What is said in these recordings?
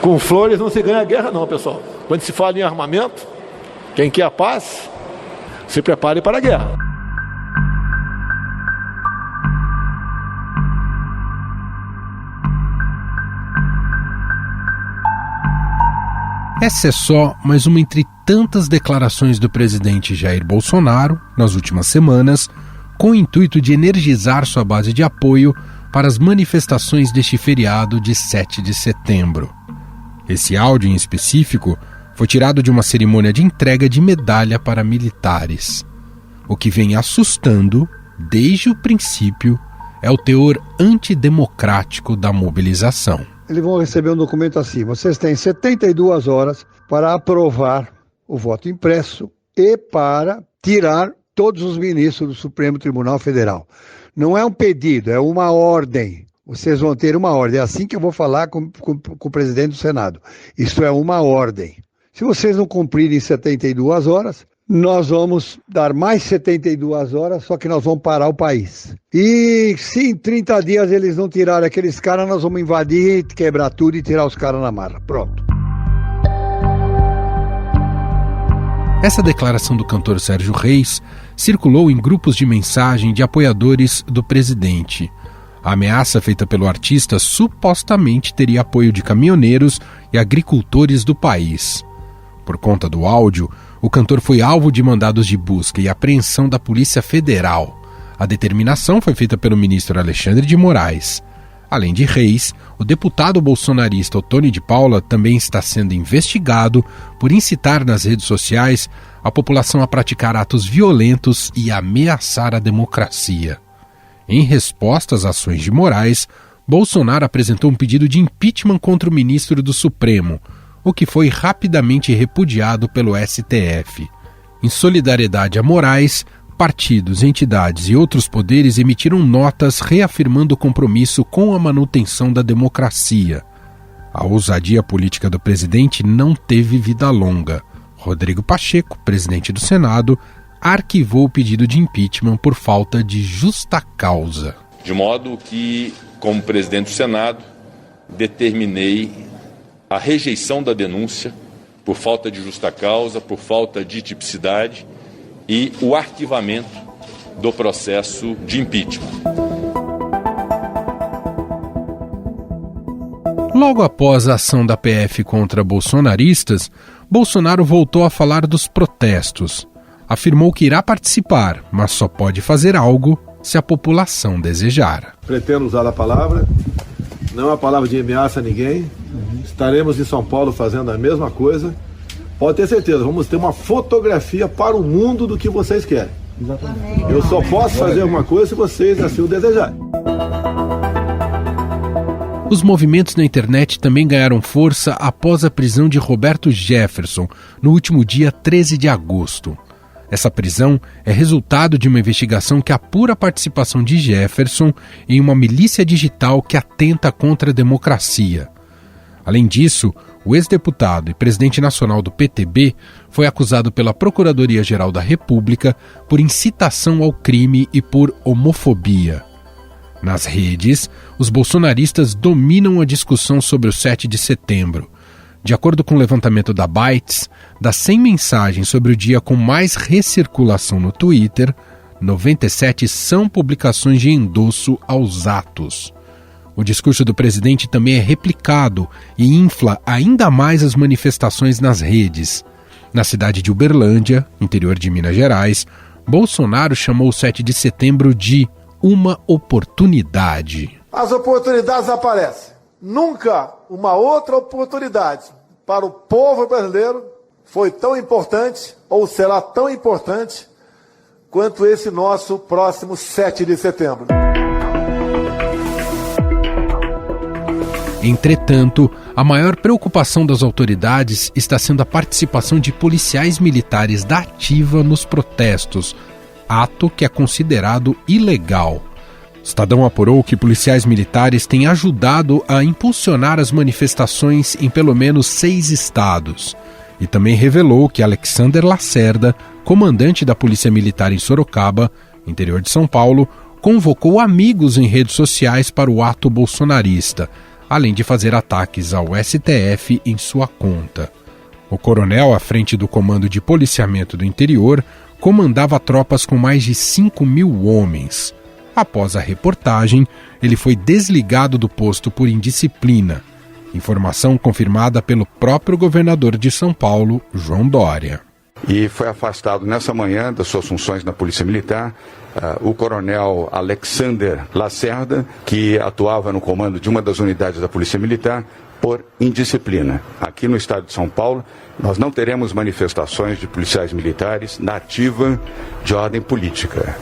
Com flores não se ganha guerra não, pessoal. Quando se fala em armamento, quem quer a paz, se prepare para a guerra. Essa é só mais uma entre tantas declarações do presidente Jair Bolsonaro, nas últimas semanas, com o intuito de energizar sua base de apoio para as manifestações deste feriado de 7 de setembro. Esse áudio em específico foi tirado de uma cerimônia de entrega de medalha para militares. O que vem assustando, desde o princípio, é o teor antidemocrático da mobilização. Eles vão receber um documento assim: vocês têm 72 horas para aprovar o voto impresso e para tirar todos os ministros do Supremo Tribunal Federal. Não é um pedido, é uma ordem. Vocês vão ter uma ordem. É assim que eu vou falar com o presidente do Senado. Isso é uma ordem. Se vocês não cumprirem 72 horas, nós vamos dar mais 72 horas, só que nós vamos parar o país. E se em 30 dias eles não tirarem aqueles caras, nós vamos invadir, quebrar tudo e tirar os caras na marra. Pronto. Essa declaração do cantor Sérgio Reis circulou em grupos de mensagem de apoiadores do presidente. A ameaça feita pelo artista supostamente teria apoio de caminhoneiros e agricultores do país. Por conta do áudio, o cantor foi alvo de mandados de busca e apreensão da Polícia Federal. A determinação foi feita pelo ministro Alexandre de Moraes. Além de Reis, o deputado bolsonarista Ottoni de Paula também está sendo investigado por incitar nas redes sociais a população a praticar atos violentos e ameaçar a democracia. Em resposta às ações de Moraes, Bolsonaro apresentou um pedido de impeachment contra o ministro do Supremo, o que foi rapidamente repudiado pelo STF. Em solidariedade a Moraes, partidos, entidades e outros poderes emitiram notas reafirmando o compromisso com a manutenção da democracia. A ousadia política do presidente não teve vida longa. Rodrigo Pacheco, presidente do Senado, arquivou o pedido de impeachment por falta de justa causa. De modo que, como presidente do Senado, determinei a rejeição da denúncia por falta de justa causa, por falta de tipicidade e o arquivamento do processo de impeachment. Logo após a ação da PF contra bolsonaristas, Bolsonaro voltou a falar dos protestos. Afirmou que irá participar, mas só pode fazer algo se a população desejar. Pretendo usar a palavra, não é uma palavra de ameaça a ninguém. Estaremos em São Paulo fazendo a mesma coisa. Pode ter certeza, vamos ter uma fotografia para o mundo do que vocês querem. Exatamente. Eu só posso fazer alguma coisa se vocês assim o desejarem. Os movimentos na internet também ganharam força após a prisão de Roberto Jefferson, no último dia 13 de agosto. Essa prisão é resultado de uma investigação que apura a participação de Jefferson em uma milícia digital que atenta contra a democracia. Além disso, o ex-deputado e presidente nacional do PTB foi acusado pela Procuradoria-Geral da República por incitação ao crime e por homofobia. Nas redes, os bolsonaristas dominam a discussão sobre o 7 de setembro. De acordo com o levantamento da Bytes, das 100 mensagens sobre o dia com mais recirculação no Twitter, 97 são publicações de endosso aos atos. O discurso do presidente também é replicado e infla ainda mais as manifestações nas redes. Na cidade de Uberlândia, interior de Minas Gerais, Bolsonaro chamou o 7 de setembro de uma oportunidade. As oportunidades aparecem. Nunca uma outra oportunidade para o povo brasileiro foi tão importante ou será tão importante quanto esse nosso próximo 7 de setembro. Entretanto, a maior preocupação das autoridades está sendo a participação de policiais militares da ativa nos protestos, ato que é considerado ilegal. O Estadão apurou que policiais militares têm ajudado a impulsionar as manifestações em pelo menos 6 estados. E também revelou que Alexander Lacerda, comandante da Polícia Militar em Sorocaba, interior de São Paulo, convocou amigos em redes sociais para o ato bolsonarista. além de fazer ataques ao STF em sua conta. O coronel, à frente do Comando de Policiamento do Interior, comandava tropas com mais de 5.000 homens. Após a reportagem, ele foi desligado do posto por indisciplina. Informação confirmada pelo próprio governador de São Paulo, João Dória. E foi afastado nessa manhã das suas funções na Polícia Militar o coronel Alexander Lacerda, que atuava no comando de uma das unidades da Polícia Militar, por indisciplina. Aqui no estado de São Paulo, nós não teremos manifestações de policiais militares na ativa de ordem política.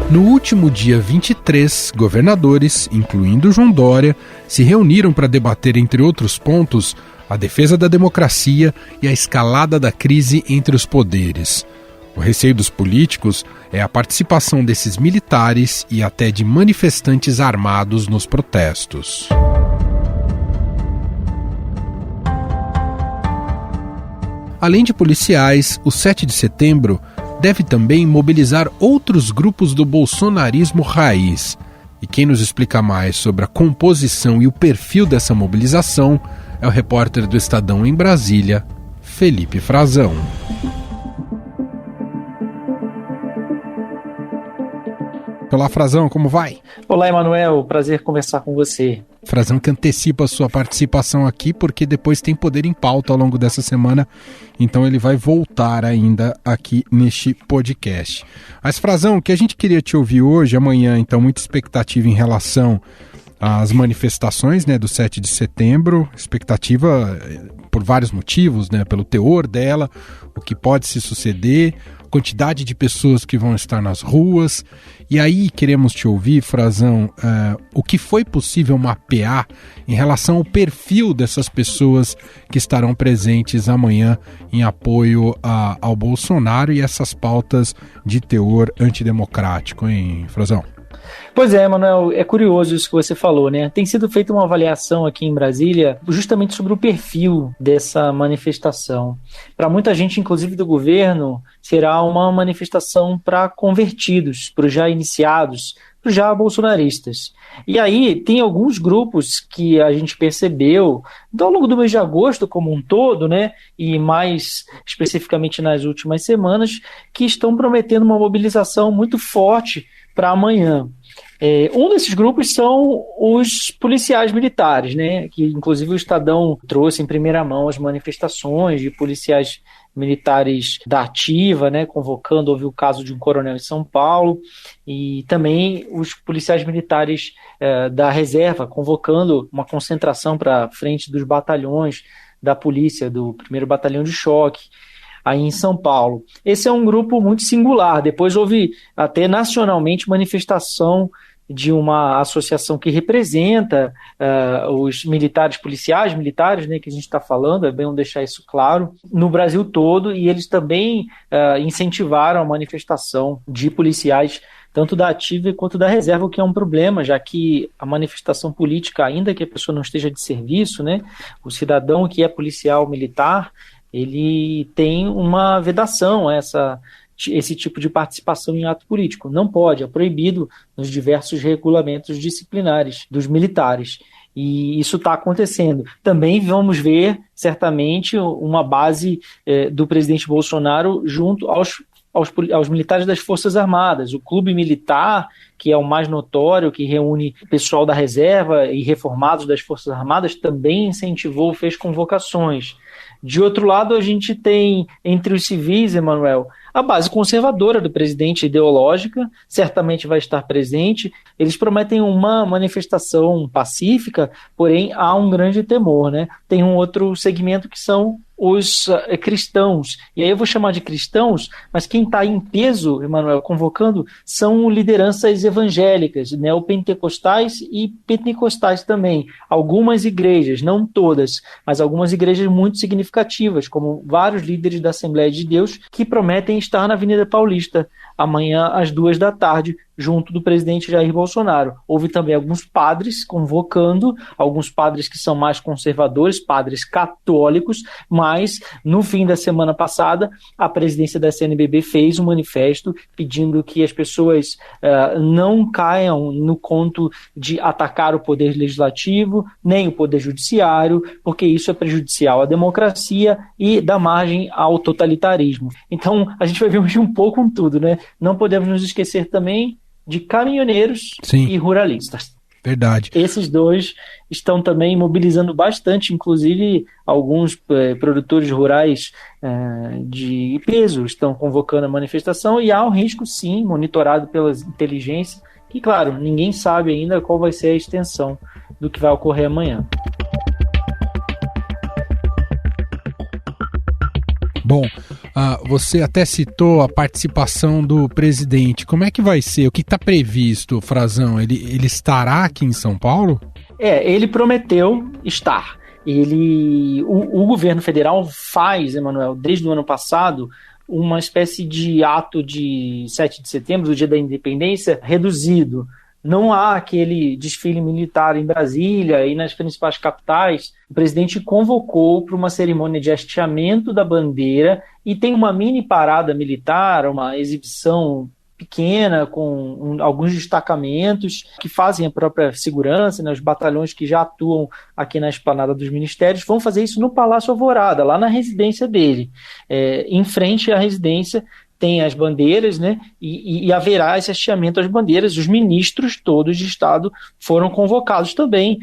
No último dia 23, governadores, incluindo João Dória, se reuniram para debater, entre outros pontos, a defesa da democracia e a escalada da crise entre os poderes. O receio dos políticos é a participação desses militares e até de manifestantes armados nos protestos. Além de policiais, o 7 de setembro deve também mobilizar outros grupos do bolsonarismo raiz. E quem nos explica mais sobre a composição e o perfil dessa mobilização é o repórter do Estadão em Brasília, Felipe Frazão. Olá, Frazão, como vai? Olá, Emanuel, prazer conversar com você. Frazão que antecipa a sua participação aqui, porque depois tem Poder em Pauta ao longo dessa semana, então ele vai voltar ainda aqui neste podcast. Mas, Frazão, o que a gente queria te ouvir hoje, amanhã, então, muita expectativa em relação às manifestações, né, do 7 de setembro, expectativa por vários motivos, né, pelo teor dela, o que pode se suceder, quantidade de pessoas que vão estar nas ruas. E aí queremos te ouvir, Frazão, o que foi possível mapear em relação ao perfil dessas pessoas que estarão presentes amanhã em apoio ao Bolsonaro e essas pautas de teor antidemocrático, hein, Frazão? Pois é, Manuel, é curioso isso que você falou, né? Tem sido feita uma avaliação aqui em Brasília justamente sobre o perfil dessa manifestação. Para muita gente, inclusive do governo, será uma manifestação para convertidos, para os já iniciados, para os já bolsonaristas. E aí tem alguns grupos que a gente percebeu ao longo do mês de agosto como um todo, né? E mais especificamente nas últimas semanas, que estão prometendo uma mobilização muito forte para amanhã. Um desses grupos são os policiais militares, né? Que inclusive o Estadão trouxe em primeira mão as manifestações de policiais militares da ativa, né? Convocando, houve o caso de um coronel em São Paulo, e também os policiais militares da reserva, convocando uma concentração para frente dos batalhões da polícia, do 1º Batalhão de Choque, aí em São Paulo. Esse é um grupo muito singular. Depois houve até nacionalmente manifestação de uma associação que representa os militares, policiais militares, né, que a gente está falando, é bom deixar isso claro, no Brasil todo, e eles também incentivaram a manifestação de policiais, tanto da ativa quanto da reserva, o que é um problema, já que a manifestação política, ainda que a pessoa não esteja de serviço, né, o cidadão que é policial militar, ele tem uma vedação a esse tipo de participação em ato político. Não pode, é proibido nos diversos regulamentos disciplinares dos militares. E isso está acontecendo. Também vamos ver, certamente, uma base do presidente Bolsonaro junto aos militares das Forças Armadas. O clube militar, que é o mais notório, que reúne pessoal da reserva e reformados das Forças Armadas, também incentivou, fez convocações. De outro lado, a gente tem, entre os civis, Emanuel, a base conservadora do presidente ideológica, certamente vai estar presente. Eles prometem uma manifestação pacífica, porém há um grande temor, né? Tem um outro segmento que são os cristãos. E aí eu vou chamar de cristãos, mas quem está em peso, Emanuel, convocando, são lideranças evangélicas, neopentecostais e pentecostais também. Algumas igrejas, não todas, mas algumas igrejas muito significativas, como vários líderes da Assembleia de Deus, que prometem estar na Avenida Paulista amanhã às 14h, junto do presidente Jair Bolsonaro. Houve também alguns padres convocando, alguns padres que são mais conservadores, padres católicos, mas no fim da semana passada, a presidência da CNBB fez um manifesto pedindo que as pessoas não caiam no conto de atacar o poder legislativo, nem o poder judiciário, porque isso é prejudicial à democracia e dá margem ao totalitarismo. Então, a gente vai ver hoje um pouco com tudo, né? Não podemos nos esquecer também de caminhoneiros e ruralistas. Verdade. Esses dois estão também mobilizando bastante, inclusive alguns produtores rurais de peso estão convocando a manifestação e há um risco, sim, monitorado pela inteligência, que, claro, ninguém sabe ainda qual vai ser a extensão do que vai ocorrer amanhã. Bom, você até citou a participação do presidente. Como é que vai ser? O que está previsto, Frazão? Ele estará aqui em São Paulo? Ele prometeu estar. O governo federal faz, Emanuel, desde o ano passado, uma espécie de ato de 7 de setembro, do Dia da Independência, reduzido. Não há aquele desfile militar em Brasília e nas principais capitais. O presidente convocou para uma cerimônia de hasteamento da bandeira e tem uma mini parada militar, uma exibição pequena com alguns destacamentos que fazem a própria segurança, né, os batalhões que já atuam aqui na esplanada dos ministérios vão fazer isso no Palácio Alvorada, lá na residência dele. Em frente à residência tem as bandeiras, né, e haverá esse hasteamento às bandeiras. Os ministros todos de Estado foram convocados também.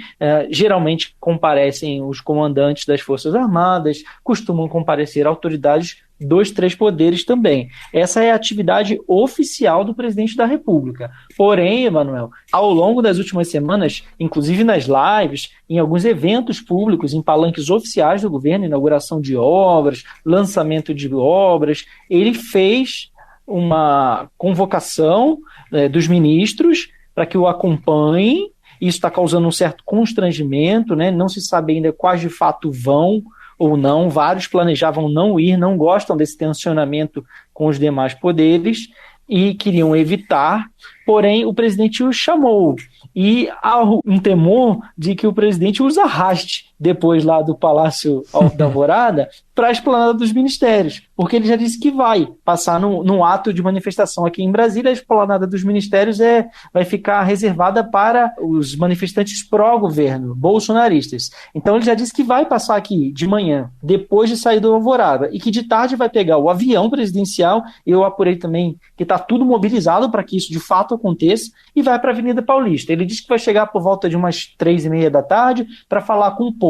Geralmente comparecem os comandantes das Forças Armadas, costumam comparecer autoridades dos 3 poderes também. Essa é a atividade oficial do presidente da República. Porém, Emanuel, ao longo das últimas semanas, inclusive nas lives, em alguns eventos públicos, em palanques oficiais do governo, inauguração de obras, lançamento de obras, ele fez uma convocação dos ministros para que o acompanhem. Isso está causando um certo constrangimento, né? Não se sabe ainda quais de fato vão ou não, vários planejavam não ir, não gostam desse tensionamento com os demais poderes e queriam evitar, porém o presidente os chamou. E há um temor de que o presidente os arraste depois lá do Palácio da Alvorada para a esplanada dos ministérios, porque ele já disse que vai passar num ato de manifestação aqui em Brasília. A esplanada dos ministérios vai ficar reservada para os manifestantes pró-governo, bolsonaristas. Então ele já disse que vai passar aqui de manhã, depois de sair do Alvorada, e que de tarde vai pegar o avião presidencial. Eu apurei também que está tudo mobilizado para que isso de fato aconteça, e vai para a Avenida Paulista. Ele disse que vai chegar por volta de umas 3h30 da tarde para falar com o povo.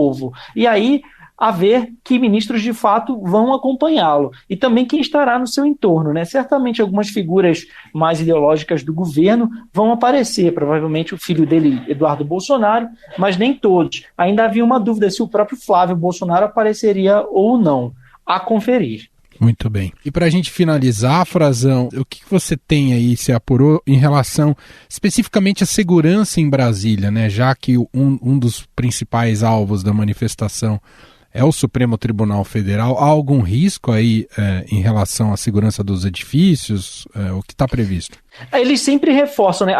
E aí, a ver que ministros de fato vão acompanhá-lo. E também quem estará no seu entorno, né? Certamente algumas figuras mais ideológicas do governo vão aparecer, provavelmente o filho dele, Eduardo Bolsonaro, mas nem todos. Ainda havia uma dúvida se o próprio Flávio Bolsonaro apareceria ou não. A conferir. Muito bem. E para a gente finalizar, Frazão, o que você tem aí, se apurou, em relação especificamente à segurança em Brasília, né? Já que um dos principais alvos da manifestação é o Supremo Tribunal Federal. Há algum risco aí em relação à segurança dos edifícios? O que está previsto? Eles sempre reforçam, né?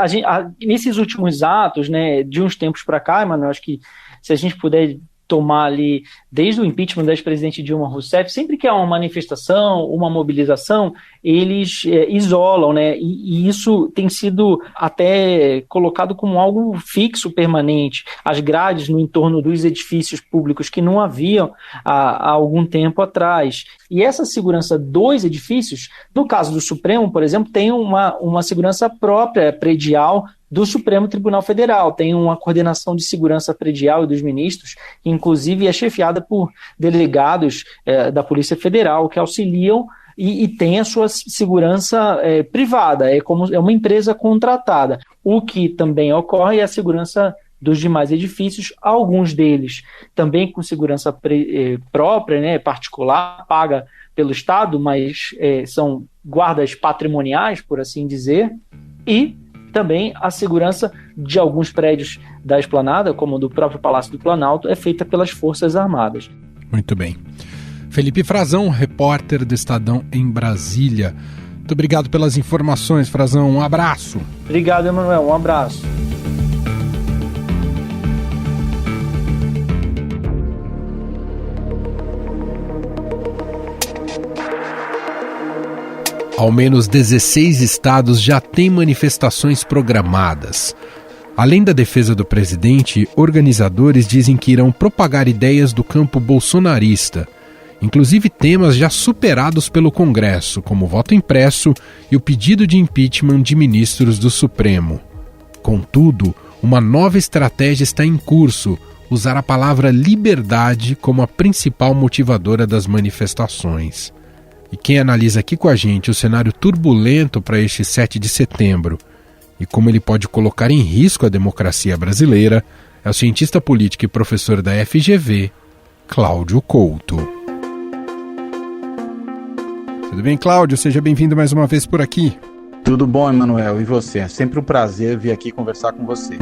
Nesses últimos atos, né, de uns tempos para cá, Emanuel, acho que se a gente puder tomar ali, desde o impeachment da ex-presidente Dilma Rousseff, sempre que há uma manifestação, uma mobilização, eles isolam, né? E isso tem sido até colocado como algo fixo, permanente. As grades no entorno dos edifícios públicos que não haviam há algum tempo atrás. E essa segurança dos edifícios, no caso do Supremo, por exemplo, tem uma segurança própria, predial, do Supremo Tribunal Federal. Tem uma coordenação de segurança predial e dos ministros, que inclusive é chefiada por delegados da Polícia Federal, que auxiliam e tem a sua segurança privada, é uma empresa contratada. O que também ocorre é a segurança dos demais edifícios, alguns deles também com segurança própria, né, particular, paga pelo Estado, mas são guardas patrimoniais, por assim dizer, e também a segurança de alguns prédios da esplanada, como o do próprio Palácio do Planalto, é feita pelas Forças Armadas. Muito bem. Felipe Frazão, repórter do Estadão em Brasília. Muito obrigado pelas informações, Frazão. Um abraço. Obrigado, Emanuel. Um abraço. Ao menos 16 estados já têm manifestações programadas. Além da defesa do presidente, organizadores dizem que irão propagar ideias do campo bolsonarista, inclusive temas já superados pelo Congresso, como o voto impresso e o pedido de impeachment de ministros do Supremo. Contudo, uma nova estratégia está em curso: usar a palavra liberdade como a principal motivadora das manifestações. E quem analisa aqui com a gente o cenário turbulento para este 7 de setembro e como ele pode colocar em risco a democracia brasileira é o cientista político e professor da FGV, Cláudio Couto. Tudo bem, Cláudio? Seja bem-vindo mais uma vez por aqui. Tudo bom, Emanuel? E você? É sempre um prazer vir aqui conversar com você.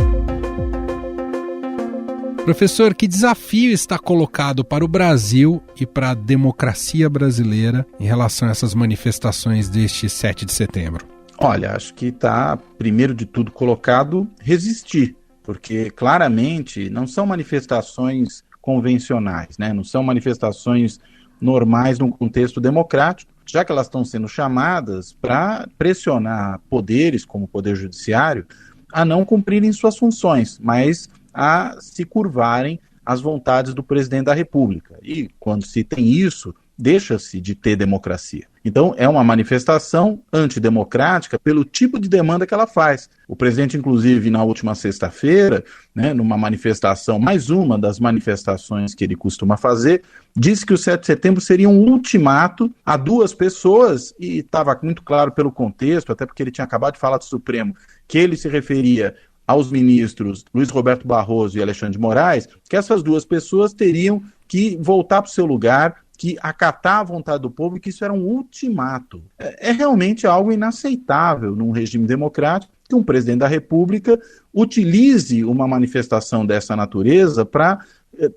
Professor, que desafio está colocado para o Brasil e para a democracia brasileira em relação a essas manifestações deste 7 de setembro? Olha, acho que está, primeiro de tudo, colocado resistir, porque claramente não são manifestações convencionais, né? Não são manifestações normais num contexto democrático, já que elas estão sendo chamadas para pressionar poderes, como o Poder Judiciário, a não cumprirem suas funções, mas a se curvarem às vontades do presidente da República. E quando se tem isso, deixa-se de ter democracia. Então, é uma manifestação antidemocrática pelo tipo de demanda que ela faz. O presidente, inclusive, na última sexta-feira, né, numa manifestação, mais uma das manifestações que ele costuma fazer, disse que o 7 de setembro seria um ultimato a duas pessoas, e estava muito claro pelo contexto, até porque ele tinha acabado de falar do Supremo, que ele se referia aos ministros Luiz Roberto Barroso e Alexandre de Moraes, que essas duas pessoas teriam que voltar para o seu lugar, que acatar a vontade do povo, e que isso era um ultimato. É realmente algo inaceitável num regime democrático que um presidente da República utilize uma manifestação dessa natureza para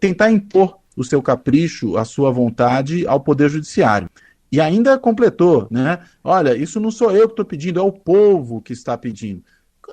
tentar impor o seu capricho, a sua vontade ao Poder Judiciário. E ainda completou, né? Olha, isso não sou eu que estou pedindo, é o povo que está pedindo.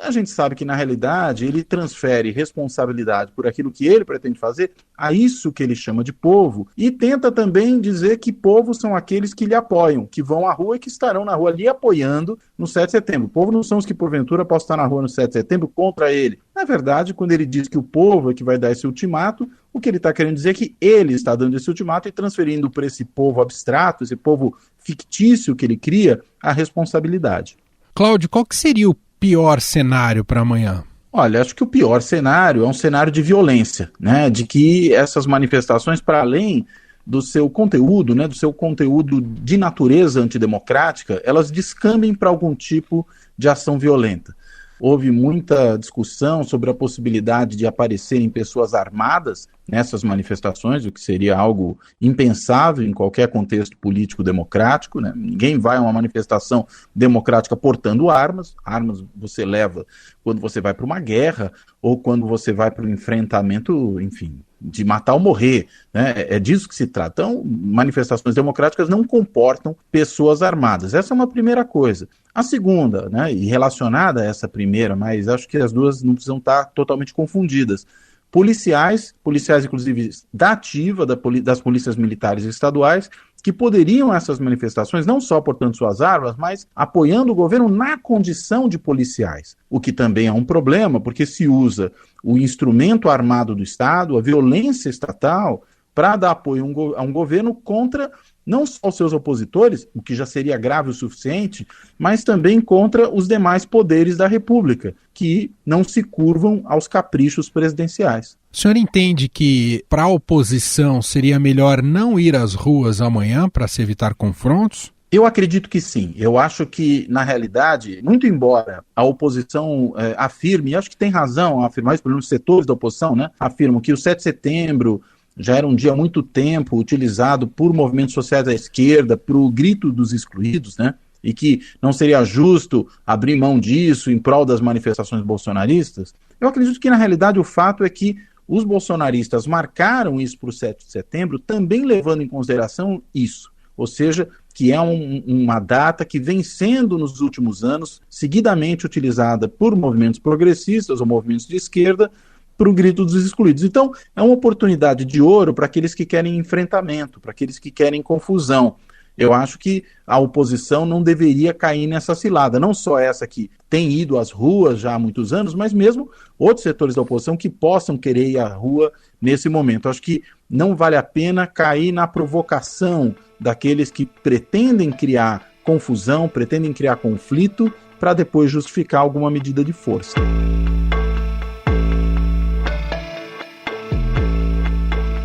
A gente sabe que, na realidade, ele transfere responsabilidade por aquilo que ele pretende fazer a isso que ele chama de povo, e tenta também dizer que povos são aqueles que lhe apoiam, que vão à rua e que estarão na rua lhe apoiando no 7 de setembro. O povo não são os que, porventura, possam estar na rua no 7 de setembro contra ele. Na verdade, quando ele diz que o povo é que vai dar esse ultimato, o que ele está querendo dizer é que ele está dando esse ultimato e transferindo para esse povo abstrato, esse povo fictício que ele cria, a responsabilidade. Cláudio, qual que seria o pior cenário para amanhã? Olha, acho que o pior cenário é um cenário de violência, né? De que essas manifestações, para além do seu conteúdo, né, do seu conteúdo de natureza antidemocrática, elas descambem para algum tipo de ação violenta. Houve muita discussão sobre a possibilidade de aparecerem pessoas armadas nessas manifestações, o que seria algo impensável em qualquer contexto político democrático, né? Ninguém vai a uma manifestação democrática portando armas. Armas você leva quando você vai para uma guerra ou quando você vai para um enfrentamento, enfim, de matar ou morrer, né? É disso que se trata. Então, manifestações democráticas não comportam pessoas armadas. Essa é uma primeira coisa. A segunda, né, e relacionada a essa primeira, mas acho que as duas não precisam estar totalmente confundidas. Policiais inclusive da ativa, das polícias militares estaduais, que poderiam essas manifestações, não só portando suas armas, mas apoiando o governo na condição de policiais. O que também é um problema, porque se usa o instrumento armado do Estado, a violência estatal, para dar apoio a um governo contra não só os seus opositores, o que já seria grave o suficiente, mas também contra os demais poderes da República, que não se curvam aos caprichos presidenciais. O senhor entende que para a oposição seria melhor não ir às ruas amanhã para se evitar confrontos? Eu acredito que sim. Eu acho que, na realidade, muito embora a oposição afirme, e acho que tem razão a afirmar isso, pelo menos os setores da oposição, né, afirmam que o 7 de setembro já era um dia há muito tempo utilizado por movimentos sociais da esquerda, para o grito dos excluídos, né? E que não seria justo abrir mão disso em prol das manifestações bolsonaristas. Eu acredito que, na realidade, o fato é que os bolsonaristas marcaram isso para o 7 de setembro, também levando em consideração isso. Ou seja, que é uma data que vem sendo, nos últimos anos, seguidamente utilizada por movimentos progressistas ou movimentos de esquerda para o grito dos excluídos. Então, é uma oportunidade de ouro para aqueles que querem enfrentamento, para aqueles que querem confusão. Eu acho que a oposição não deveria cair nessa cilada, não só essa que tem ido às ruas já há muitos anos, mas mesmo outros setores da oposição que possam querer ir à rua nesse momento. Eu acho que não vale a pena cair na provocação daqueles que pretendem criar confusão, pretendem criar conflito, para depois justificar alguma medida de força.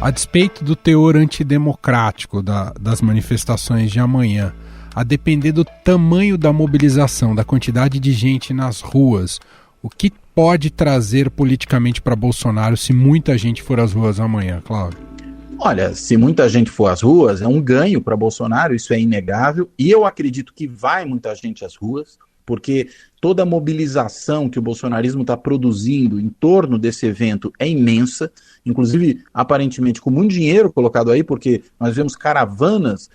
A despeito do teor antidemocrático das manifestações de amanhã, a depender do tamanho da mobilização, da quantidade de gente nas ruas, o que pode trazer politicamente para Bolsonaro se muita gente for às ruas amanhã, Cláudio? Olha, se muita gente for às ruas, é um ganho para Bolsonaro, isso é inegável, e eu acredito que vai muita gente às ruas, porque toda a mobilização que o bolsonarismo está produzindo em torno desse evento é imensa, inclusive, aparentemente, com muito dinheiro colocado aí, porque nós vemos caravanas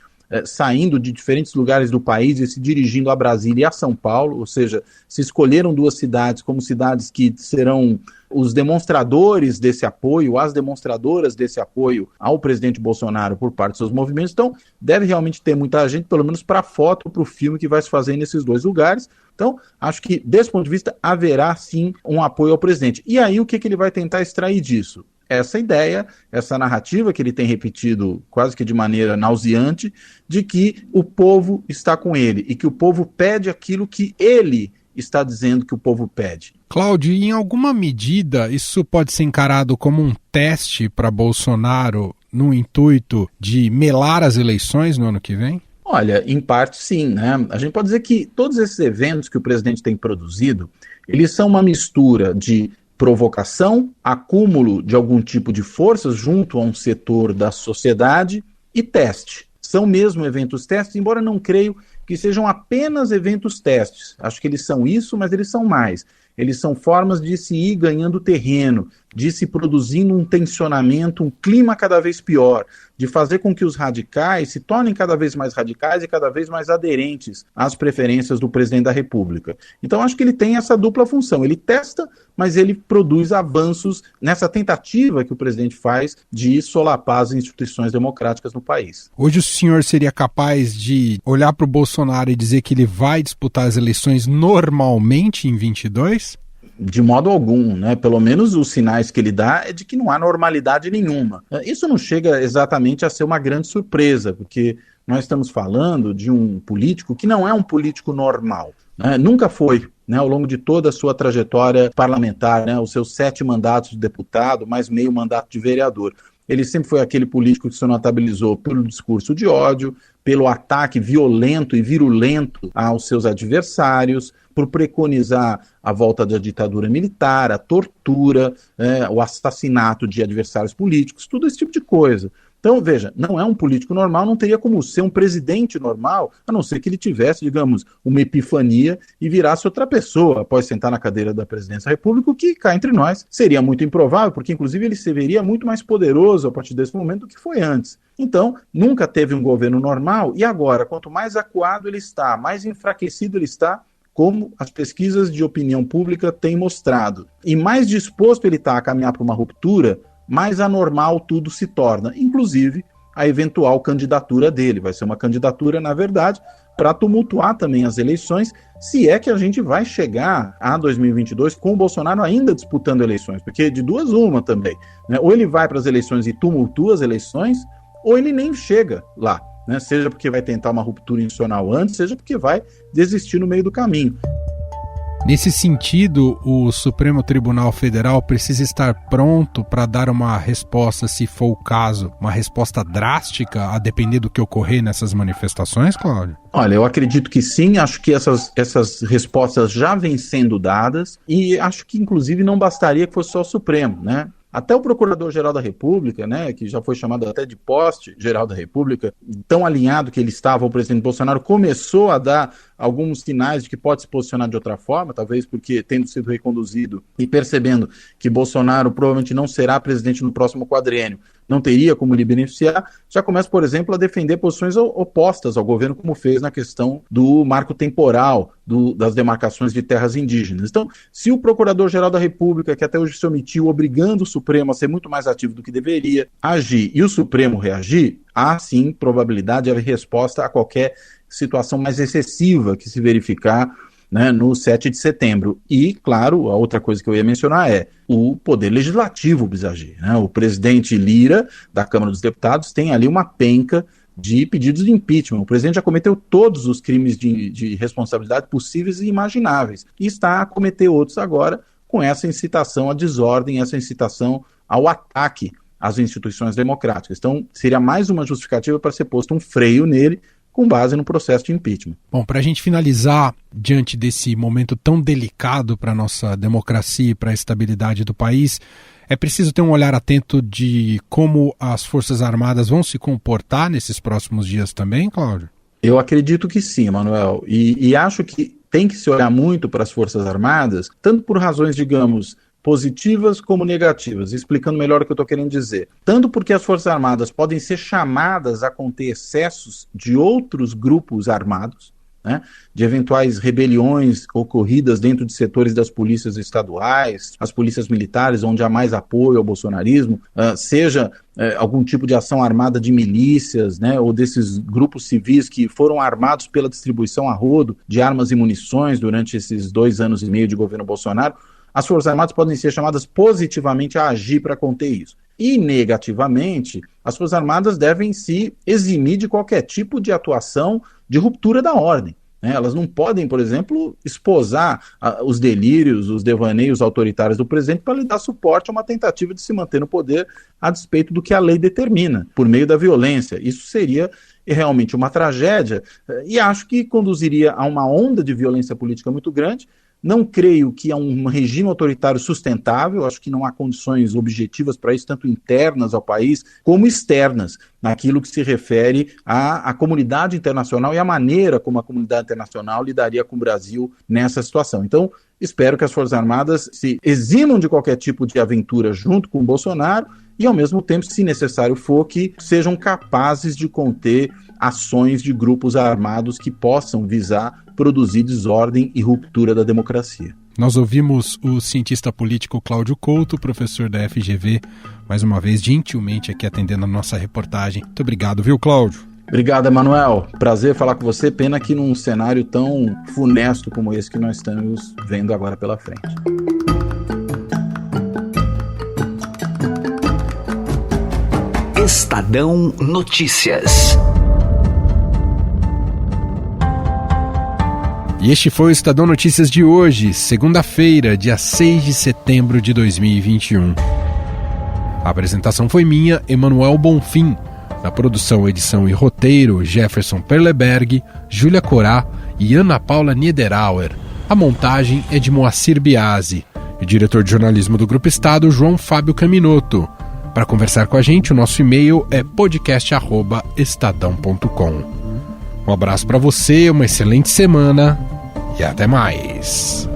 saindo de diferentes lugares do país e se dirigindo a Brasília e a São Paulo, ou seja, se escolheram duas cidades como cidades que serão os demonstradores desse apoio, as demonstradoras desse apoio ao presidente Bolsonaro por parte dos seus movimentos. Então, deve realmente ter muita gente, pelo menos para a foto, para o filme que vai se fazer nesses dois lugares. Então, acho que, desse ponto de vista, haverá sim um apoio ao presidente. E aí, o que ele vai tentar extrair disso? Essa ideia, essa narrativa que ele tem repetido quase que de maneira nauseante, de que o povo está com ele e que o povo pede aquilo que ele está dizendo que o povo pede. Cláudio, em alguma medida isso pode ser encarado como um teste para Bolsonaro no intuito de melar as eleições no ano que vem? Olha, em parte sim, né? A gente pode dizer que todos esses eventos que o presidente tem produzido, eles são uma mistura de provocação, acúmulo de algum tipo de forças junto a um setor da sociedade e teste. São mesmo eventos testes, embora não creio que sejam apenas eventos testes. Acho que eles são isso, mas eles são mais. Eles são formas de se ir ganhando terreno, de se produzindo um tensionamento, um clima cada vez pior, de fazer com que os radicais se tornem cada vez mais radicais e cada vez mais aderentes às preferências do presidente da República. Então, acho que ele tem essa dupla função. Ele testa, mas ele produz avanços nessa tentativa que o presidente faz de solapar as instituições democráticas no país. Hoje o senhor seria capaz de olhar para o Bolsonaro e dizer que ele vai disputar as eleições normalmente em 22? De modo algum, né? Pelo menos os sinais que ele dá é de que não há normalidade nenhuma. Isso não chega exatamente a ser uma grande surpresa, porque nós estamos falando de um político que não é um político normal, né? Nunca foi, né, ao longo de toda a sua trajetória parlamentar, né, os seus 7 mandatos de deputado, mais meio mandato de vereador. Ele sempre foi aquele político que se notabilizou pelo discurso de ódio, pelo ataque violento e virulento aos seus adversários, por preconizar a volta da ditadura militar, a tortura, o assassinato de adversários políticos, tudo esse tipo de coisa. Então, veja, não é um político normal, não teria como ser um presidente normal, a não ser que ele tivesse, digamos, uma epifania e virasse outra pessoa após sentar na cadeira da presidência da República, o que, cá entre nós, seria muito improvável, porque, inclusive, ele se veria muito mais poderoso a partir desse momento do que foi antes. Então, nunca teve um governo normal, e agora, quanto mais acuado ele está, mais enfraquecido ele está, como as pesquisas de opinião pública têm mostrado, e mais disposto ele está a caminhar para uma ruptura, mais anormal tudo se torna, inclusive a eventual candidatura dele. Vai ser uma candidatura, na verdade, para tumultuar também as eleições, se é que a gente vai chegar a 2022 com o Bolsonaro ainda disputando eleições, porque de duas uma também, né? Ou ele vai para as eleições e tumultua as eleições, ou ele nem chega lá, né? Seja porque vai tentar uma ruptura institucional antes, seja porque vai desistir no meio do caminho. Nesse sentido, o Supremo Tribunal Federal precisa estar pronto para dar uma resposta, se for o caso, uma resposta drástica, a depender do que ocorrer nessas manifestações, Cláudio? Olha, eu acredito que sim, acho que essas respostas já vêm sendo dadas e acho que, inclusive, não bastaria que fosse só o Supremo, né? Até o Procurador-Geral da República, né, que já foi chamado até de poste-geral da República, tão alinhado que ele estava ao presidente Bolsonaro, começou a dar alguns sinais de que pode se posicionar de outra forma, talvez porque tendo sido reconduzido e percebendo que Bolsonaro provavelmente não será presidente no próximo quadriênio, não teria como lhe beneficiar, já começa, por exemplo, a defender posições opostas ao governo, como fez na questão do marco temporal, das demarcações de terras indígenas. Então, se o Procurador-Geral da República, que até hoje se omitiu, obrigando o Supremo a ser muito mais ativo do que deveria, agir e o Supremo reagir, há sim probabilidade de haver resposta a qualquer situação mais excessiva que se verificar, né, no 7 de setembro. E, claro, a outra coisa que eu ia mencionar é o Poder Legislativo precisa agir, né? O presidente Lira, da Câmara dos Deputados, tem ali uma penca de pedidos de impeachment. O presidente já cometeu todos os crimes de responsabilidade possíveis e imagináveis. E está a cometer outros agora com essa incitação à desordem, essa incitação ao ataque às instituições democráticas. Então, seria mais uma justificativa para ser posto um freio nele, com base no processo de impeachment. Bom, para a gente finalizar, diante desse momento tão delicado para a nossa democracia e para a estabilidade do país, é preciso ter um olhar atento de como as Forças Armadas vão se comportar nesses próximos dias também, Cláudio? Eu acredito que sim, Manuel, e acho que tem que se olhar muito para as Forças Armadas, tanto por razões, digamos, positivas como negativas, explicando melhor o que eu estou querendo dizer. Tanto porque as Forças Armadas podem ser chamadas a conter excessos de outros grupos armados, né, de eventuais rebeliões ocorridas dentro de setores das polícias estaduais, as polícias militares, onde há mais apoio ao bolsonarismo, seja algum tipo de ação armada de milícias, né, ou desses grupos civis que foram armados pela distribuição a rodo de armas e munições durante esses 2 anos e meio de governo Bolsonaro. As Forças Armadas podem ser chamadas positivamente a agir para conter isso. E negativamente, as Forças Armadas devem se eximir de qualquer tipo de atuação de ruptura da ordem, né? Elas não podem, por exemplo, esposar os delírios, os devaneios autoritários do presidente para lhe dar suporte a uma tentativa de se manter no poder a despeito do que a lei determina, por meio da violência. Isso seria realmente uma tragédia e acho que conduziria a uma onda de violência política muito grande. Não creio que é um regime autoritário sustentável, acho que não há condições objetivas para isso, tanto internas ao país como externas, naquilo que se refere à comunidade internacional e à maneira como a comunidade internacional lidaria com o Brasil nessa situação. Então, espero que as Forças Armadas se eximam de qualquer tipo de aventura junto com o Bolsonaro e, ao mesmo tempo, se necessário for, que sejam capazes de conter ações de grupos armados que possam visar produzir desordem e ruptura da democracia. Nós ouvimos o cientista político Cláudio Couto, professor da FGV, mais uma vez gentilmente aqui atendendo a nossa reportagem. Muito obrigado, viu, Cláudio? Obrigado, Emanuel. Prazer falar com você. Pena que num cenário tão funesto como esse que nós estamos vendo agora pela frente. Estadão Notícias. E este foi o Estadão Notícias de hoje, segunda-feira, dia 6 de setembro de 2021. A apresentação foi minha, Emanuel Bonfim. Na produção, edição e roteiro, Jefferson Perleberg, Júlia Corá e Ana Paula Niederauer. A montagem é de Moacir Biasi. E o diretor de jornalismo do Grupo Estado, João Fábio Caminoto. Para conversar com a gente, o nosso e-mail é podcast@estadão.com. Um abraço para você, uma excelente semana e até mais.